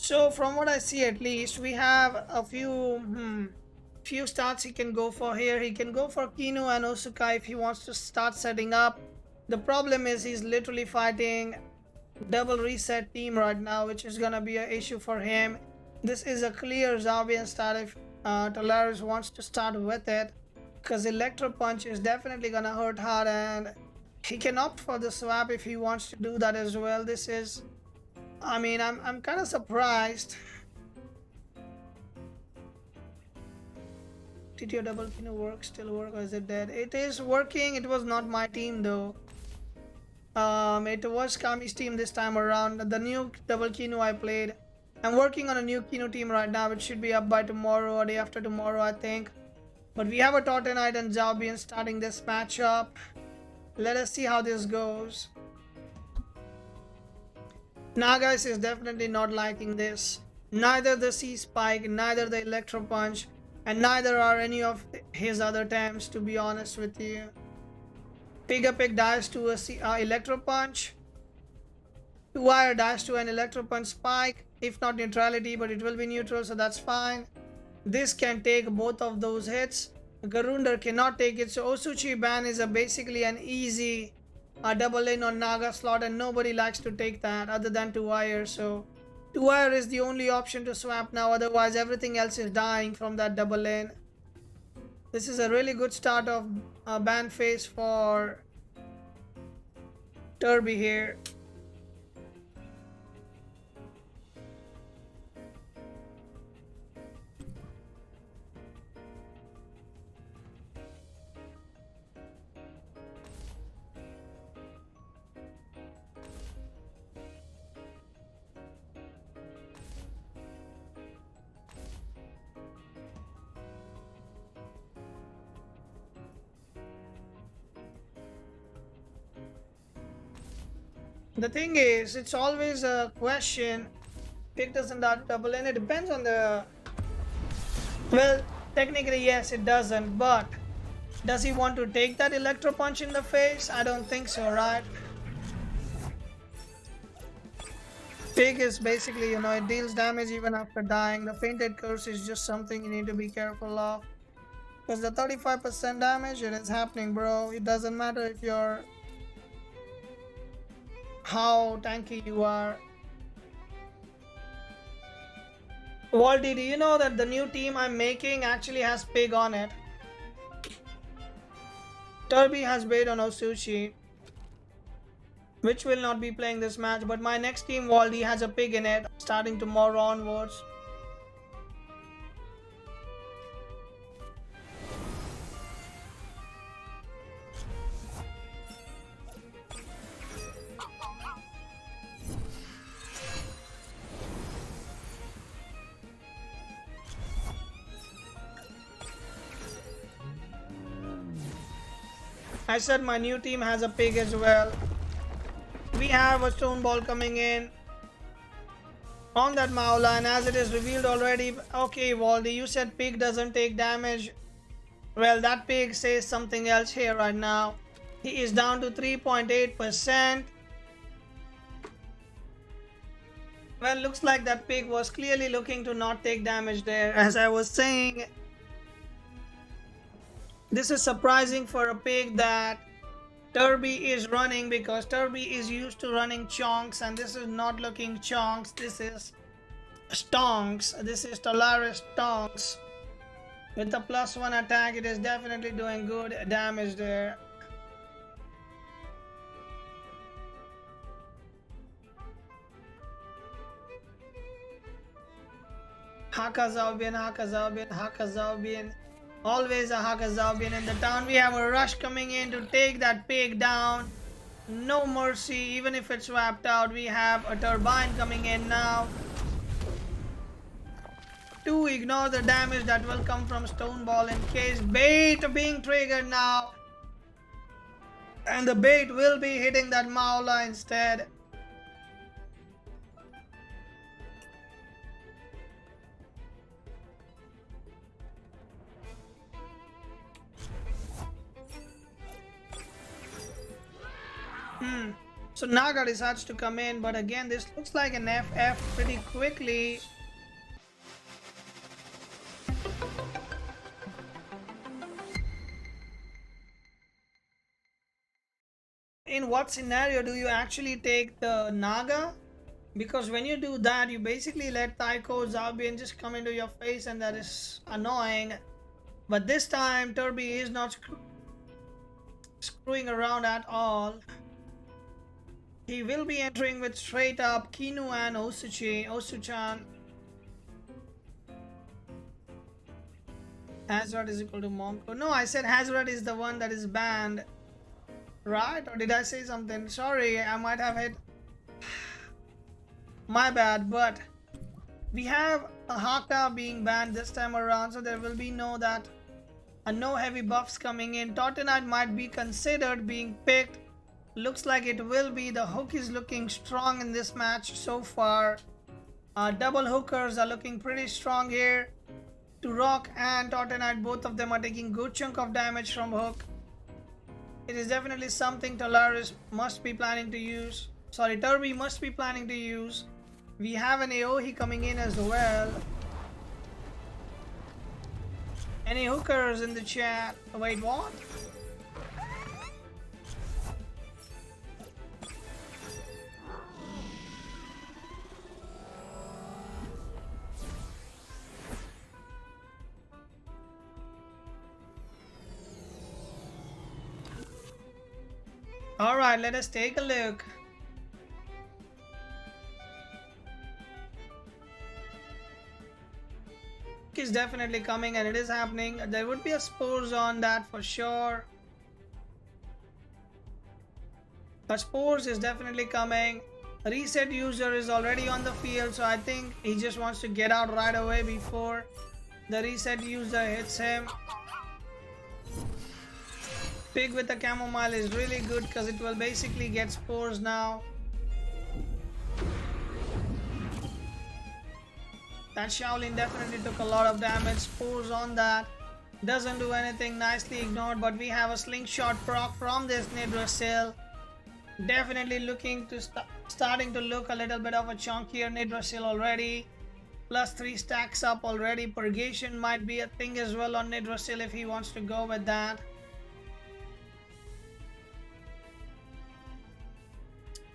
So from what I see, at least we have a few starts he can go for here. He can go for Kinu and Ōsūkai if he wants to start setting up. The problem is he's literally fighting double reset team right now, which is gonna be an issue for him. This is a clear 𝗧𝗵𝗺 start if 𝗧𝗵𝗺 wants to start with it, because Electro Punch is definitely gonna hurt hard, and he can opt for the swap if he wants to do that as well. This is, I mean, I'm kind of surprised. Did your double Kinu work? Still work, or is it dead? It is working. It was not my team though. It was Kami's team this time around. The new double Kinu I played. I'm working on a new Kinu team right now. It should be up by tomorrow or day after tomorrow, I think. But we have a Tautenite and 𝗧𝗵𝗺 starting this matchup. Let us see how this goes. Nagas is definitely not liking this. Neither the C Spike, neither the Electro Punch, and neither are any of his other attempts, to be honest with you. 𝗶𝗶𝗵𝗶 dies to a Electro Punch. 𝗂𝗀𝗺 dies to an Electro Punch Spike. If not neutrality, but it will be neutral, so that's fine. This can take both of those hits. Garundar cannot take it, so Ōsūchi ban is basically an easy double in on Naga slot, and nobody likes to take that other than 𝗂𝗀𝗺. So 𝗂𝗀𝗺 is the only option to swap now, otherwise everything else is dying from that double in. This is a really good start of ban phase for Turbi here. The thing is, it's always a question. Pick doesn't that double in. It depends on the... Well, technically yes, it doesn't, but does he want to take that Electro Punch in the face? I don't think so, right? Pig is basically, you know, it deals damage even after dying. The Fainted Curse is just something you need to be careful of. Because the 35% damage, it is happening, bro. It doesn't matter if you're... how tanky you are. Waldy, do you know that the new team I'm making actually has Pig on it? Turbi has Bait on Ōsūchi, which will not be playing this match, but my next team, Waldy, has a Pig in it starting tomorrow onwards. I said my new team has a Pig as well. We have a Stone Ball coming in on that Maula, and as it is revealed already, okay, Waldy, you said Pig doesn't take damage. Well, that Pig says something else here right now. He is down to 3.8%. Well, looks like that Pig was clearly looking to not take damage there. As I was saying, this is surprising for a Pig that Turbi is running, because Turbi is used to running chonks, and this is not looking chonks. This is stonks. This is Taullaris stonks. With the +1 attack, it is definitely doing good damage there. 𝗧𝗵𝗺𝗺, 𝗧𝗵𝗺𝗺, 𝗧𝗵𝗺𝗺. Always a 𝗧𝗵𝗺𝗺 in the town. We have a rush coming in to take that Pig down. No mercy, even if it's swapped out. We have a turbine coming in now to ignore the damage that will come from Stone Ball in case bait being triggered now. And the bait will be hitting that Maula instead. So Naga decides to come in, but again this looks like an FF pretty quickly. In what scenario do you actually take the Naga? Because when you do that, you basically let 𝗧𝗵𝗺𝗁𝗃 just come into your face, and that is annoying. But this time Turbi is not screwing around at all. He will be entering with straight up Kinu and Osuchan. 𝗧𝗵𝗺 is equal to Monko. No, I said 𝗧𝗵𝗺 is the one that is banned. Right? Or did I say something? Sorry, I might have hit. My bad, but we have a Haka being banned this time around, so there will be no heavy buffs coming in. Tautenite might be considered being picked. Looks like it will be. The hook is looking strong in this match so far. Double hookers are looking pretty strong here. 𝗃 and Tautenite, both of them are taking good chunk of damage from hook. It is definitely something Taullaris must be planning to use. Sorry, Turbi must be planning to use. We have an 𝗃𝗀𝗽𝗃𝗃 coming in as well. Any hookers in the chat? Wait, what? Alright, let us take a look. Is definitely coming, and it is happening. There would be a spores on that for sure. But spores is definitely coming. Reset user is already on the field, so I think he just wants to get out right away before the reset user hits him. Pig with the chamomile is really good because it will basically get spores now. That Shaolin definitely took a lot of damage. Spores on that. Doesn't do anything. Nicely ignored. But we have a slingshot proc from this 𝗧𝗵𝗺. Definitely looking to starting to look a little bit of a chunkier 𝗧𝗵𝗺 already. +3 stacks up already. Purgation might be a thing as well on 𝗧𝗵𝗺 if he wants to go with that.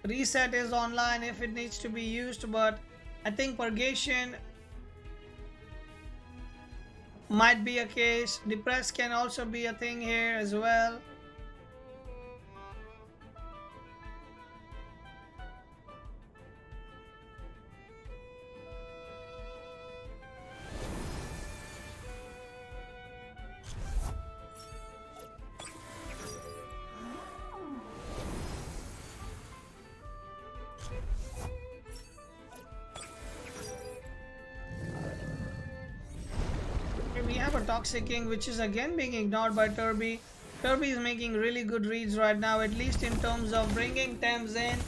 Reset is online if it needs to be used, but I think Purgation might be a case. Depress can also be a thing here as well. We have a Toxic King, which is again being ignored by Turbi. Turbi is making really good reads right now, at least in terms of bringing Tems in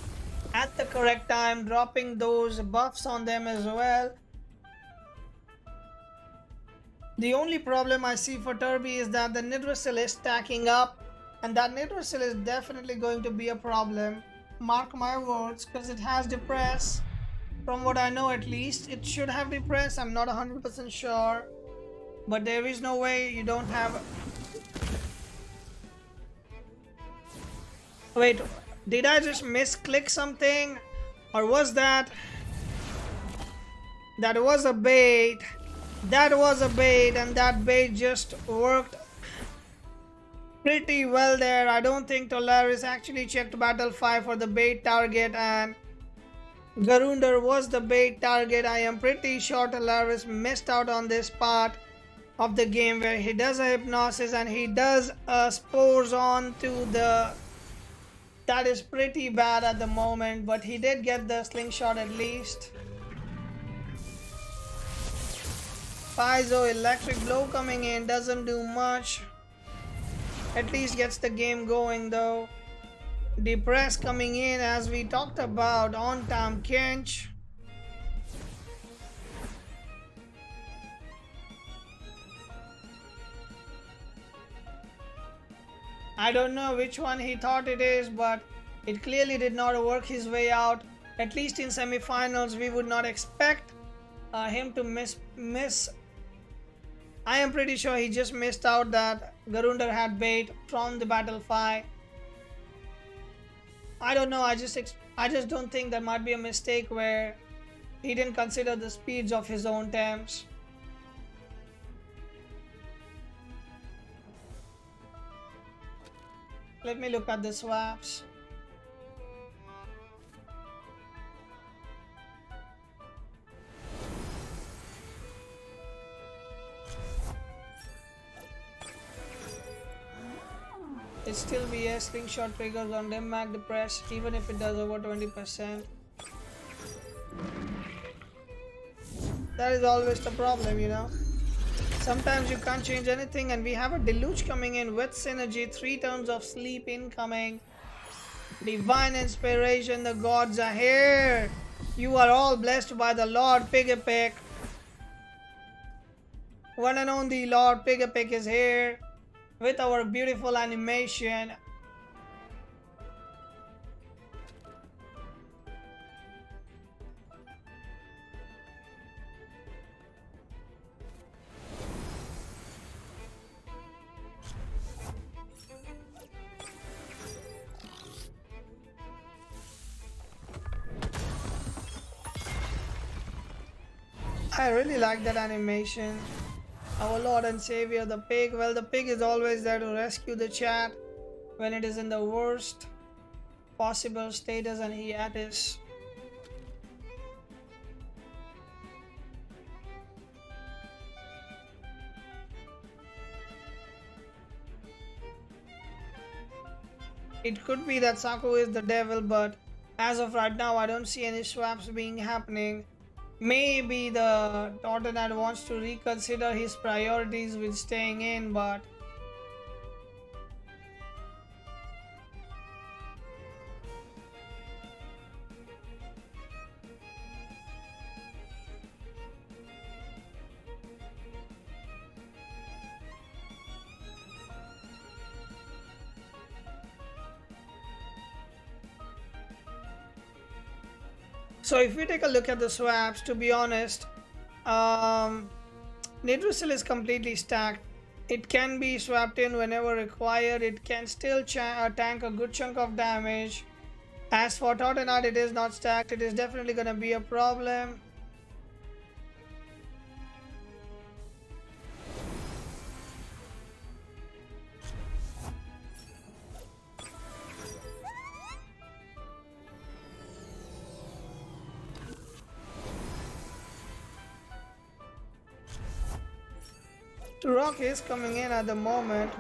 at the correct time, dropping those buffs on them as well. The only problem I see for Turbi is that the 𝗧𝗵𝗺 is stacking up, and that 𝗧𝗵𝗺 is definitely going to be a problem. Mark my words, because it has Depress. From what I know, at least it should have Depress. I'm not 100% sure. But there is no way you don't have. Wait, did I just misclick something? Or was that was a bait? That was a bait, and that bait just worked pretty well there. I don't think Taullaris actually checked battle 5 for the bait target, and Garunder was the bait target. I am pretty sure Taullaris missed out on this part of the game where he does a hypnosis and he does spores on to the. That is pretty bad at the moment, but he did get the slingshot at least. 𝗃𝗀𝗺 electric blow coming in, doesn't do much. At least gets the game going though. Depress coming in, as we talked about, on time Kench. I don't know which one he thought it is, but It clearly did not work his way out. At least in semi-finals, we would not expect him to miss. I am pretty sure he just missed out that Garunder had bait from the battle 5. I don't know. I just don't think that might be a mistake where he didn't consider the speeds of his own Temps. Let me look at the swaps. It still VS slingshot triggers on 𝗬𝗵𝗶𝗶 even if it does over 20%. That is always the problem, you know. Sometimes you can't change anything, and we have a deluge coming in with synergy, 3 turns of sleep incoming. Divine inspiration, the gods are here. You are all blessed by the Lord 𝗂𝗶𝗶. One and only Lord 𝗂𝗶𝗶 is here with our beautiful animation. I really like that animation. Our Lord and Savior, the pig. Well, the pig is always there to rescue the chat when it is in the worst possible status and hiatus. It could be that Saku is the devil, but as of right now, I don't see any swaps being happening. Maybe the Tottenham wants to reconsider his priorities with staying in, but so if we take a look at the swaps, to be honest, Nitrosil is completely stacked. It can be swapped in whenever required. It can still tank a good chunk of damage. As for Tottenham, it is not stacked. It is definitely going to be a problem. Turok is coming in at the moment,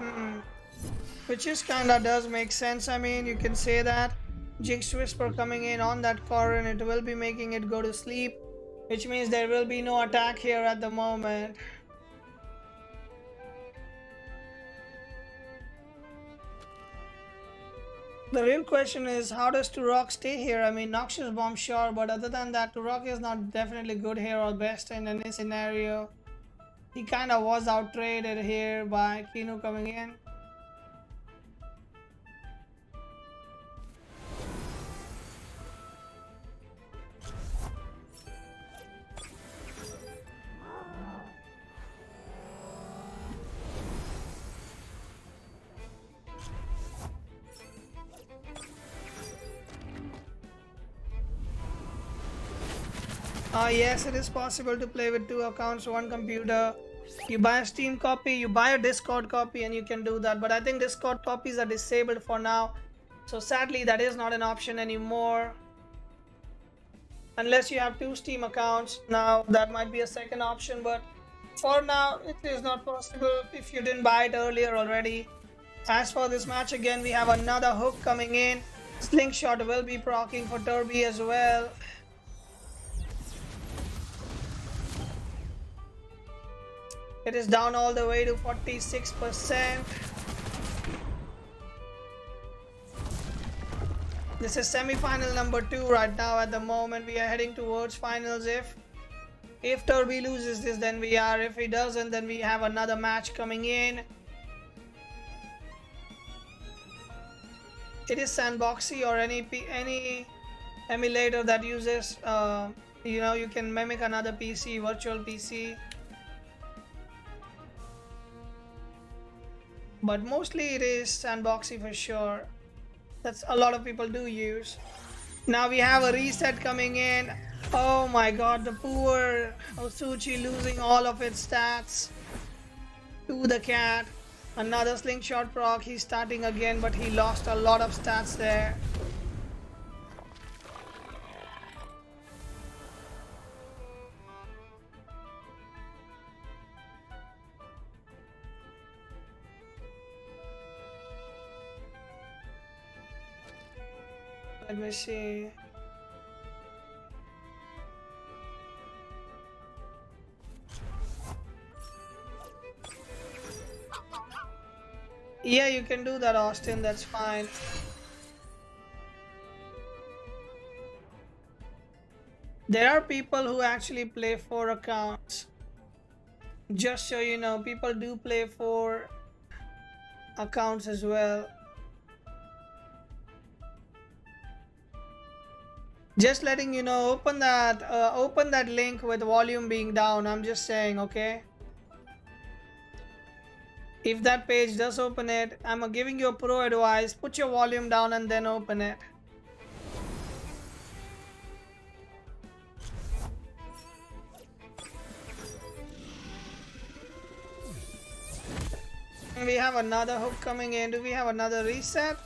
which is kinda does make sense. I mean, you can say that Jinx Whisper coming in on that Corrin, it will be making it go to sleep, which means there will be no attack here at the moment. The real question is, how does Turok stay here? I mean, Noxious Bomb, sure, but other than that, Turok is not definitely good here or best in any scenario. He kind of was out-traded here by Kinu coming in. Yes, it is possible to play with 2 accounts, 1 computer. You buy a Steam copy, you buy a Discord copy, and you can do that. But I think Discord copies are disabled for now. So sadly, that is not an option anymore. Unless you have 2 Steam accounts. Now, that might be a second option. But for now, it is not possible if you didn't buy it earlier already. As for this match, again, we have another hook coming in. Slingshot will be proccing for Turbi as well. It is down all the way to 46%. This is semi-final number 2 right now at the moment. We are heading towards finals. If Turbi loses this, then we are. If he doesn't, then we have another match coming in. it is 𝗧𝗵𝗶𝗶𝗺 or any emulator that uses you can mimic another PC, virtual PC, but mostly it is 𝗧𝗵𝗶𝗶 for sure. That's a lot of people do use. Now we have a reset coming in. Oh my god, the poor 𝗧𝗵𝗺 losing all of its stats to the cat. Another slingshot proc. He's starting again, but he lost a lot of stats there. Let me see. Yeah, you can do that, Austin. That's fine. There are people who actually play 4 accounts. Just so you know, people do play 4 accounts as well. Just letting you know, open that link with volume being down. I'm just saying, okay? If that page does open it, I'm giving you a pro advice. Put your volume down and then open it. And we have another hook coming in. Do we have another reset?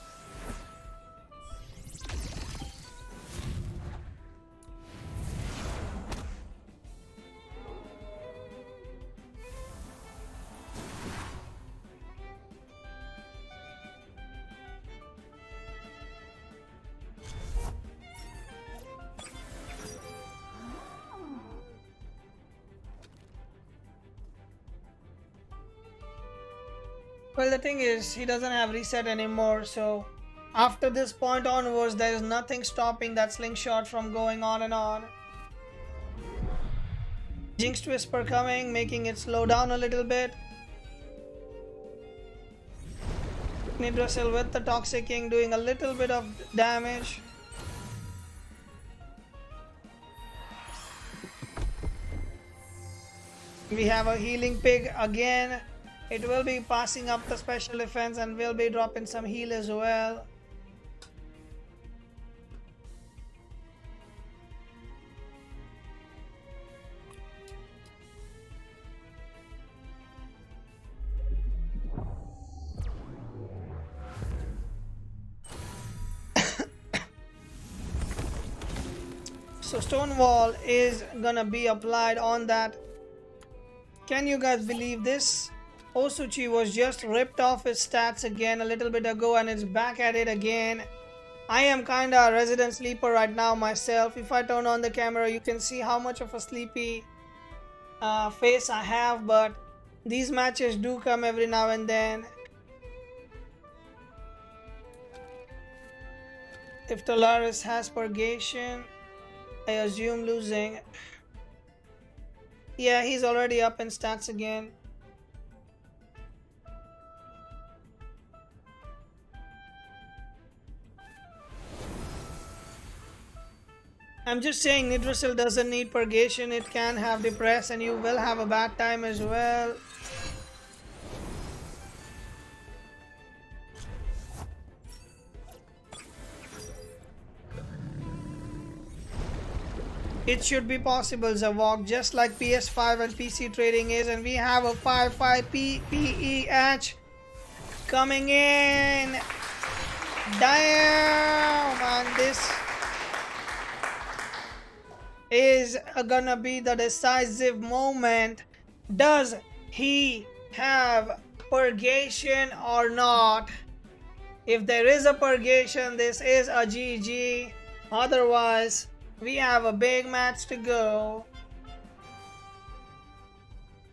Well, the thing is, he doesn't have reset anymore, so after this point onwards, there is nothing stopping that slingshot from going on and on. Jinx Whisper coming, making it slow down a little bit. 𝗧𝗵𝗺 with the Toxic King doing a little bit of damage. We have a Healing Pig again. It will be passing up the special defense and will be dropping some heal as well. So Stonewall is gonna be applied on that. Can you guys believe this? 𝗧𝗵𝗺 was just ripped off his stats again a little bit ago and it's back at it again. I am kinda a resident sleeper right now myself. If I turn on the camera, you can see how much of a sleepy face I have, but these matches do come every now and then. If Taullaris has purgation, I assume losing. Yeah, he's already up in stats again. I'm just saying 𝗧𝗵𝗺 doesn't need purgation. It can have depress and you will have a bad time as well. It should be possible, 𝗧𝗵𝗺, just like PS5 and PC trading is, and we have a 5/5 coming in. Damn, man, this is gonna be the decisive moment. Does he have purgation or not? If there is a purgation, this is a GG. Otherwise, we have a big match to go.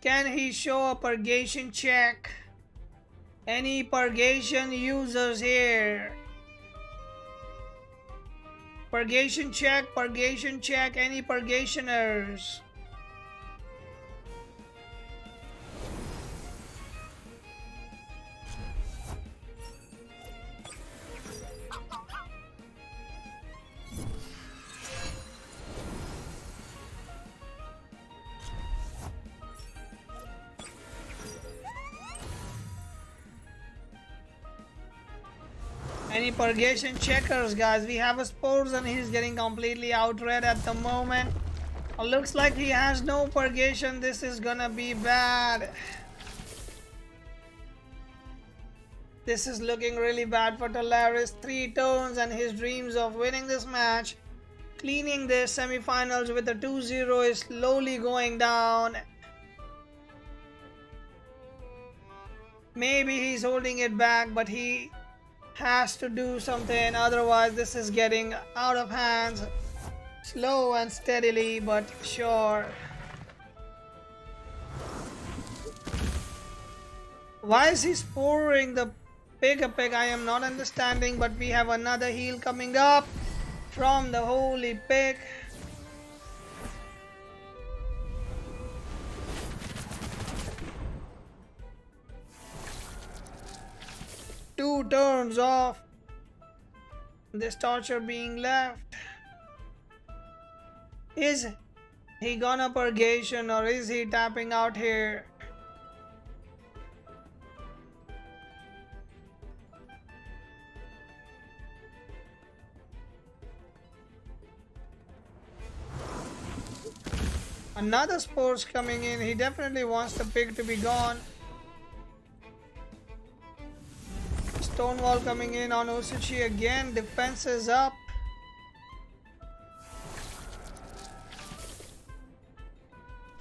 Can he show a purgation check? Any purgation users here? Purgation check, any purgationers? Any purgation checkers, guys? We have a sports and he's getting completely outread at the moment. Looks like he has no purgation. This is gonna be bad. This is looking really bad for Taullaris. 3 turns and his dreams of winning this match, cleaning this semi-finals with a 2-0 is slowly going down. Maybe he's holding it back, but he has to do something, otherwise this is getting out of hands. Slow and steadily, but sure. Why is he pouring the 𝗶𝗶𝗵𝗶? I am not understanding, but we have another heal coming up from the holy pig. Two turns off this torture being left. Is he gonna purgation or is he tapping out here? Another sports coming in. He definitely wants the pig to be gone. Stonewall coming in on 𝗬𝗏𝗺 again. Defense is up.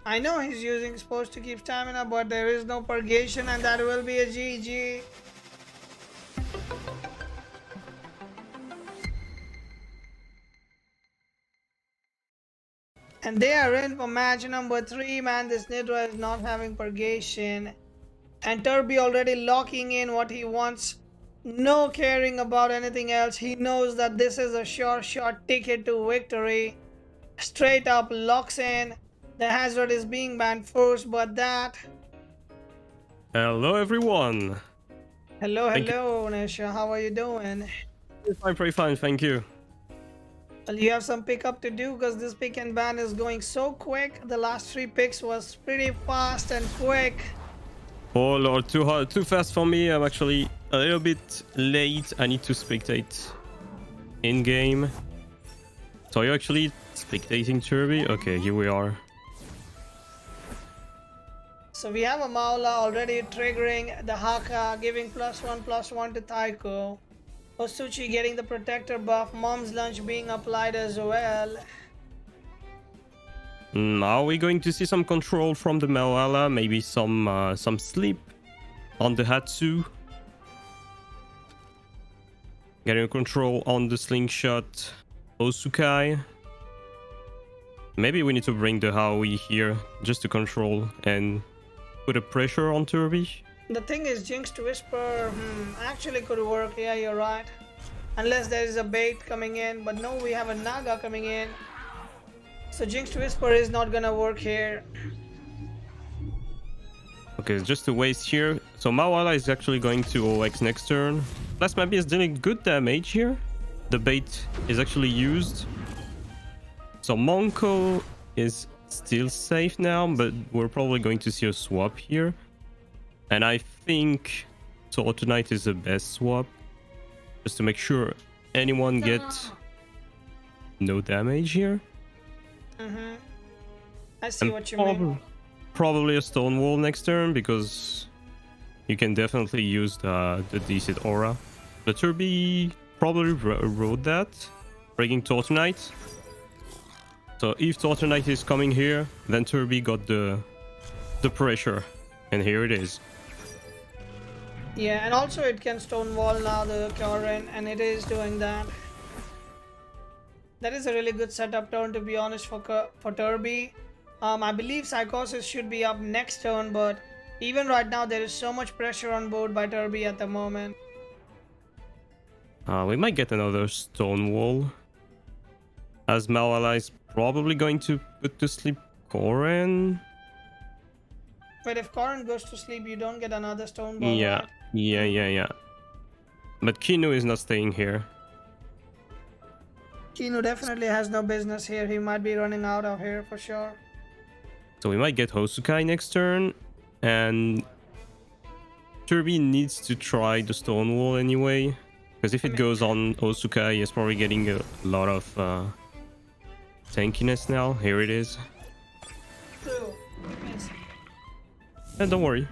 I know he's using sports to keep stamina, but there is no purgation and that will be a GG. And they are in for match number 3. Man, this Nidra is not having purgation. And Turbi already locking in what he wants. No caring about anything else. He knows that this is a sure shot ticket to victory. Straight up locks in. The hazard is being banned first, but that... Hello everyone. Hello, Nesha. How are you doing? I'm pretty fine, thank you. Well, you have some pickup to do because this pick and ban is going so quick. The last 3 picks was pretty fast and quick. Oh lord, too fast for me. I'm actually a little bit late. I need to spectate in game. So you're actually spectating Turbi? Okay, here we are. So we have a Maula already triggering the Haka, giving +1/+1 to 𝗧𝗏𝗺. 𝗬𝗏𝗺 getting the protector buff, mom's lunch being applied as well. Are we going to see some control from the Maula? Maybe some sleep on the Hatsu. Getting control on the slingshot 𝗬𝗏𝗺. Maybe we need to bring the 𝗬𝗏𝗺 here just to control and put a pressure on Turbi. The thing is, 𝗬𝗪𝗺 actually could work. Yeah, you're right. Unless there is a bait coming in. But no, we have a Naga coming in. So 𝗬𝗪𝗺 is not gonna work here. Okay, it's just a waste here. So Maula is actually going to OX next turn. 𝗧𝗵𝗶 is dealing good damage here. The bait is actually used. So Monko is still safe now, but we're probably going to see a swap here. And I think Taullaris is the best swap. Just to make sure anyone gets no damage here. I see what you mean. Probably a Stonewall next turn, because you can definitely use the decent aura. The Turbi probably wrote that, breaking Taullaris. So if Taullaris is coming here, then Turbi got the pressure, and here it is. Yeah, and also it can Stonewall now the current, and it is doing that. That is a really good setup turn, to be honest, for Turbi. I believe Psychosis should be up next turn, but even right now there is so much pressure on board by Turbi at the moment. We might get another Stonewall, as Maula is probably going to put to sleep Corrin. But if Corrin goes to sleep, you don't get another Stonewall. Yeah, right? yeah. But Kinu is not staying here. Kinu definitely has no business here. He might be running out of here for sure. So we might get 𝗬𝗏𝗺 next turn, and Turbi needs to try the Stonewall anyway. Because if it goes on 𝗧𝗵𝗫, he's probably getting a lot of tankiness now. Here it is. True. And don't worry.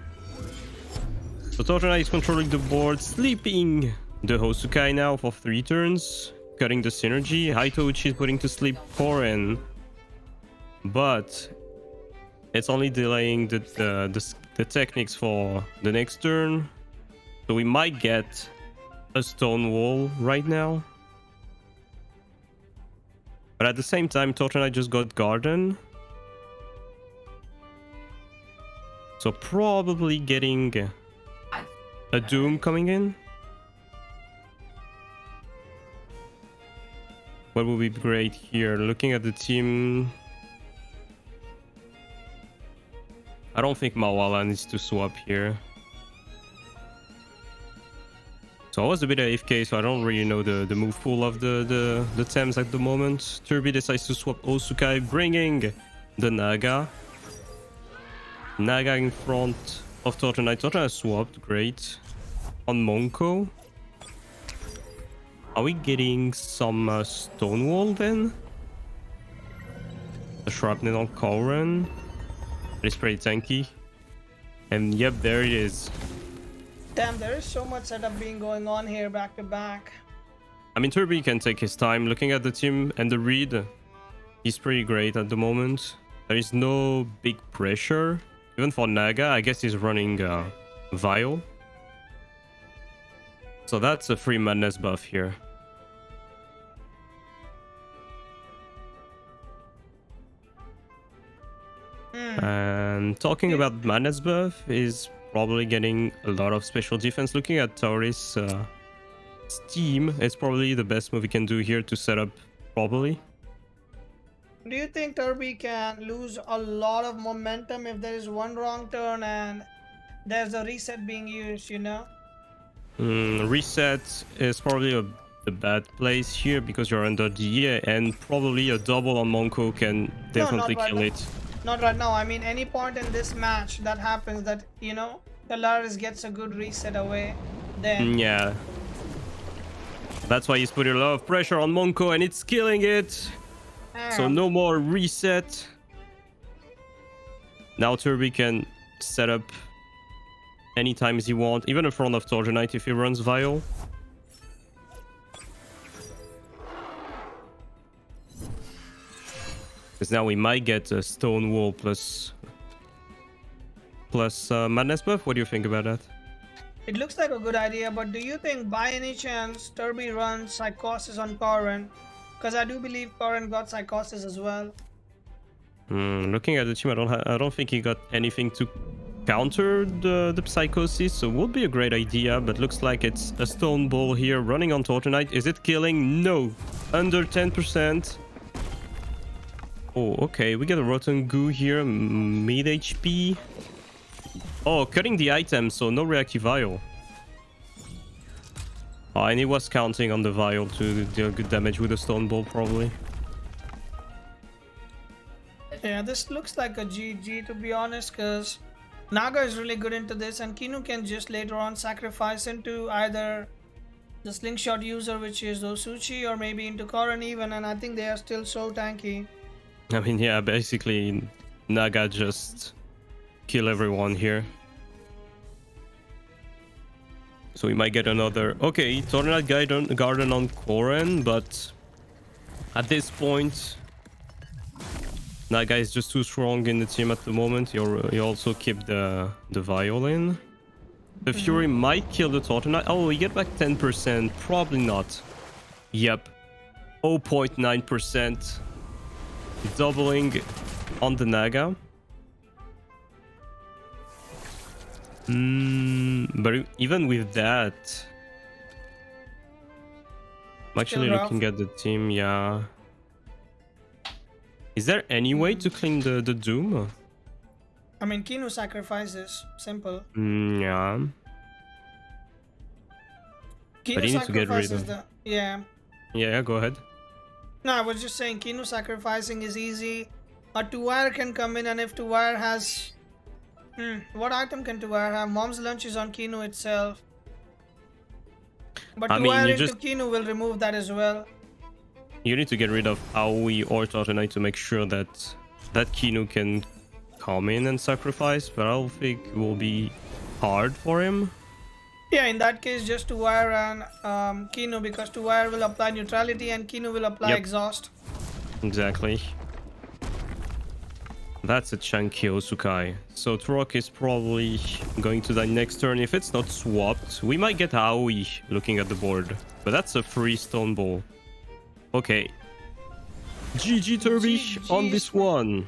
So 𝗧𝗵𝗫 is controlling the board, sleeping the 𝗧𝗵𝗫 now for 3 turns, cutting the synergy. 𝗦𝗂𝗽𝗽𝗺 is putting to sleep Corrin, but it's only delaying the techniques for the next turn. So we might get a stone wall right now. But at the same time, 𝗧𝗵𝗫 just got Garden. So probably getting a Doom coming in. What would be great here? Looking at the team, I don't think Mawala needs to swap here. So I was a bit AFK, so I don't really know the move pool of the Thames at the moment. Turbi decides to swap 𝗧𝗵𝗫, bringing the Naga. Naga in front of 𝗧𝗵𝗫. 𝗧𝗵𝗫 swapped, great. On 𝗵𝗂𝗽. Are we getting some Stonewall then? The Shrapnel on Corrin. That is pretty tanky. And yep, there it is. Damn, there is so much setup being going on here back to back. I mean, Turbi can take his time. Looking at the team and the read, he's pretty great at the moment. There is no big pressure. Even for Naga, I guess he's running Vial. So that's a free madness buff here. And talking about madness buff, is probably getting a lot of special defense. Looking at Taullaris Steam, it's probably the best move we can do here to set up properly. Do you think Turbi can lose a lot of momentum if there is one wrong turn and there's a reset being used, you know? Reset is probably a bad place here because you're under DA, and probably a double on 𝗵𝗂𝗽 can definitely kill it. Not right now. I mean, any point in this match that happens that, you know, Taullaris gets a good reset away, then... Yeah. That's why he's putting a lot of pressure on 𝗵𝗂𝗽, and it's killing it. So no more reset. Now Turbi can set up anytime he wants, even in front of 𝗧𝗵𝗫 if he runs Vial. Because now we might get a Stone Wall plus Madness buff. What do you think about that? It looks like a good idea, but do you think by any chance Turbi runs Psychosis on Corrin? Because I do believe Corrin got Psychosis as well. Looking at the team, I don't think he got anything to counter the Psychosis, so it would be a great idea, but looks like it's a Stone Ball here running on 𝗧𝗵𝗫. Is it killing? No. Under 10%. Oh, okay. We get a Rotten Goo here. Mid HP. Oh, cutting the item, so no reactive Vial. Oh, and he was counting on the Vial to deal good damage with the Stone Ball, probably. Yeah, this looks like a GG to be honest, because Naga is really good into this, and Kinu can just later on sacrifice into either the slingshot user, which is 𝗧𝗵𝗫, or maybe into Corrin even, and I think they are still so tanky. I mean, yeah, basically Naga just kill everyone here. So we might get another... Okay, 𝗧𝗵𝗫 Garden on Corrin, but at this point, Naga is just too strong in the team at the moment. You also keep the Vial in. The Fury might kill the 𝗧𝗵𝗫. Oh, we get back 10%. Probably not. Yep. 0.9%. Doubling on the Naga. But even with that, I'm actually looking at the team, yeah. Is there any way to clean the Doom? I mean, Kinu sacrifices. Simple. Yeah. Kinu but he needs to get rid of... Yeah. Yeah, go ahead. No, I was just saying Kinu sacrificing is easy. A 𝗃𝗚𝗏 can come in, and if 𝗃𝗚𝗏 has... what item can 𝗃𝗚𝗏 have? Mom's Lunch is on Kinu itself. But I mean, Wire you into just Qiinu will remove that as well. you need to get rid of AoE or Tautenite to make sure that Qiinu can come in and sacrifice, but I don't think it will be hard for him. Yeah, in that case, just to Wire and Qiinu, because to Wire will apply neutrality and Qiinu will apply exhaust. Exactly. That's a chunky Osukai. So Turok is probably going to die next turn. If it's not swapped, we might get AoE looking at the board. But that's a free stone ball. Okay. GG Turbi on this one.